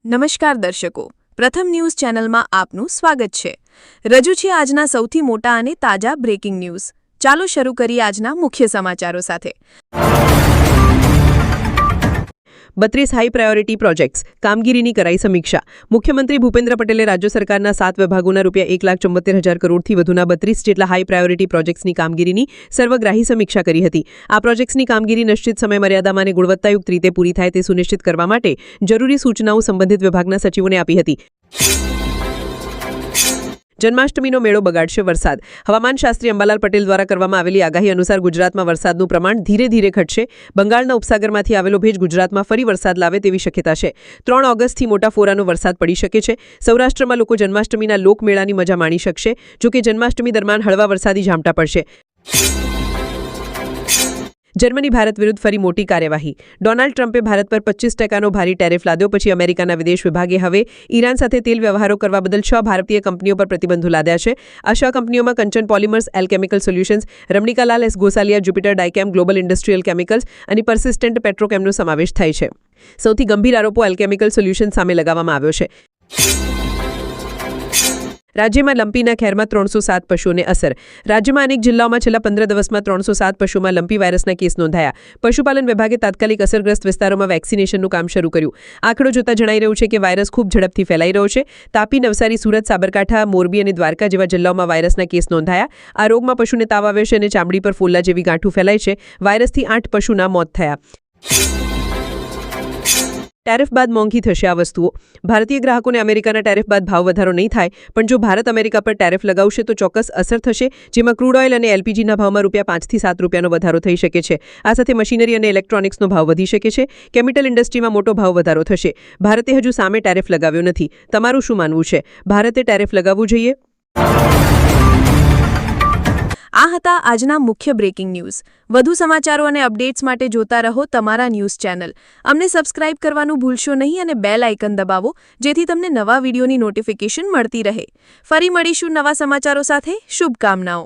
નમસ્કાર દર્શકો, પ્રથમ ન્યૂઝ ચેનલમાં આપનું સ્વાગત છે। રજૂ છે આજના સૌથી મોટા અને તાજા બ્રેકિંગ ન્યૂઝ। ચાલો શરૂ કરીએ આજના મુખ્ય સમાચારો સાથે। 32 હાઈ પ્રાયોરિટી પ્રોજેક્ટ્સ કામગીરીની કરાઈ સમીક્ષા। મુખ્યમંત્રી ભૂપેન્દ્ર પટેલે રાજ્ય સરકારના 7 વિભાગોના રૂપિયા 1,74,000 કરોડથી વધુના 32 જેટલા હાઈ પ્રાયોરિટી પ્રોજેક્ટ્સની કામગીરીની સર્વગ્રાહી સમીક્ષા કરી હતી। આ પ્રોજેક્ટ્સની કામગીરી નિશ્ચિત સમયમર્યાદામાં અને ગુણવત્તાયુક્ત રીતે પૂરી થાય તે સુનિશ્ચિત કરવા માટે જરૂરી સૂચનાઓ સંબંધિત વિભાગના સચિવોને આપી હતી। જન્માષ્ટમીનો મેળો બગાડશે વરસાદ। હવામાનશાસ્ત્રી અંબાલાલ પટેલ દ્વારા કરવામાં આવેલી આગાહી અનુસાર ગુજરાતમાં વરસાદનું પ્રમાણ ધીરે ધીરે ઘટશે। બંગાળના ઉપસાગરમાંથી આવેલો ભેજ ગુજરાતમાં ફરી વરસાદ લાવે તેવી શક્યતા છે। 3 ઓગસ્ટથી મોટા ફોરાનો વરસાદ પડી શકે છે। સૌરાષ્ટ્રમાં લોકો જન્માષ્ટમીના લોકમેળાની મજા માણી શકશે। જોકે જન્માષ્ટમી દરમિયાન હળવા વરસાદી ઝાપટા પડશે। જર્મની ભારત વિરુદ્ધ ફરી મોટી કાર્યવાહી। ડોનાલ્ડ ટ્રમ્પે ભારત પર 25% ભારી ટેરિફ લાદ્યો પછી અમેરિકાના વિદેશ વિભાગે હવે ઈરાન સાથે તેલ વ્યવહારો કરવા બદલ 6 ભારતીય કંપનીઓ પર પ્રતિબંધો લાદ્યા છે। આ 6 કંપનીઓમાં Kanchan Polymers, Alchemical Solutions, Ramniklal S Gosalia, Jupiter Dyechem, Global Industrial Chemicals અને પર્સિસ્ટન્ટ પેટ્રોકેમનો સમાવેશ થાય છે। સૌથી ગંભીર આરોપો એલ્કેમિકલ સોલ્યુશન્સ સામે લગાવવામાં આવ્યો છે। રાજ્યમાં લંપીના ખેરમાં 307 પશુઓને અસર। રાજ્યમાં અનેક જિલ્લાઓમાં છેલ્લા 15 દિવસમાં 307 પશુઓમાં લંપી વાયરસના કેસ નોંધાયા। પશુપાલન વિભાગે તાત્કાલિક અસરગ્રસ્ત વિસ્તારોમાં વેક્સિનેશનનું કામ શરૂ કર્યું। આંકડો જોતા જણાઈ રહ્યું છે કે વાયરસ ખૂબ ઝડપથી ફેલાઈ રહ્યો છે। તાપી, નવસારી, સુરત, સાબરકાંઠા, મોરબી અને દ્વારકા જેવા જિલ્લાઓમાં વાયરસના કેસ નોંધાયા। આ રોગમાં પશુને તાવ આવે છે અને ચામડી પર ફોલ્લા જેવી ગાંઠું ફેલાય છે। વાયરસથી 8 પશુના મોત થયા। ટેરિફ બાદ મોંઘી થશે આ વસ્તુઓ। ભારતીય ગ્રાહકોને અમેરિકાના ટેરિફ બાદ ભાવ વધારો નહીં થાય, પણ જો ભારત અમેરિકા પર ટેરિફ લગાવશે તો ચોક્કસ અસર થશે, જેમાં ક્રૂડ ઓઇલ અને એલપીજીના ભાવમાં રૂપિયા 5 થી 7 રૂપિયાનો વધારો થઈ શકે છે। આ સાથે મશીનરી અને ઇલેક્ટ્રોનિક્સનો ભાવ વધી શકે છે। કેમિકલ ઇન્ડસ્ટ્રીમાં મોટો ભાવ વધારો થશે। ભારતે હજુ સામે ટેરિફ લગાવ્યો નથી। તમારું શું માનવું છે? ભારતે ટેરિફ લગાવવું જોઈએ? આ હતા આજના મુખ્ય બ્રેકિંગ ન્યૂઝ। વધુ સમાચારો અને અપડેટ્સ માટે જોતા રહો તમારા ન્યૂઝ ચેનલ। અમને સબસ્ક્રાઇબ કરવાનું ભૂલશો નહીં અને બેલ આઇકન દબાવો, જેથી તમને નવા વિડીયોની નોટિફિકેશન મળતી રહે। ફરી મળીશું નવા સમાચારો સાથે। શુભકામનાઓ।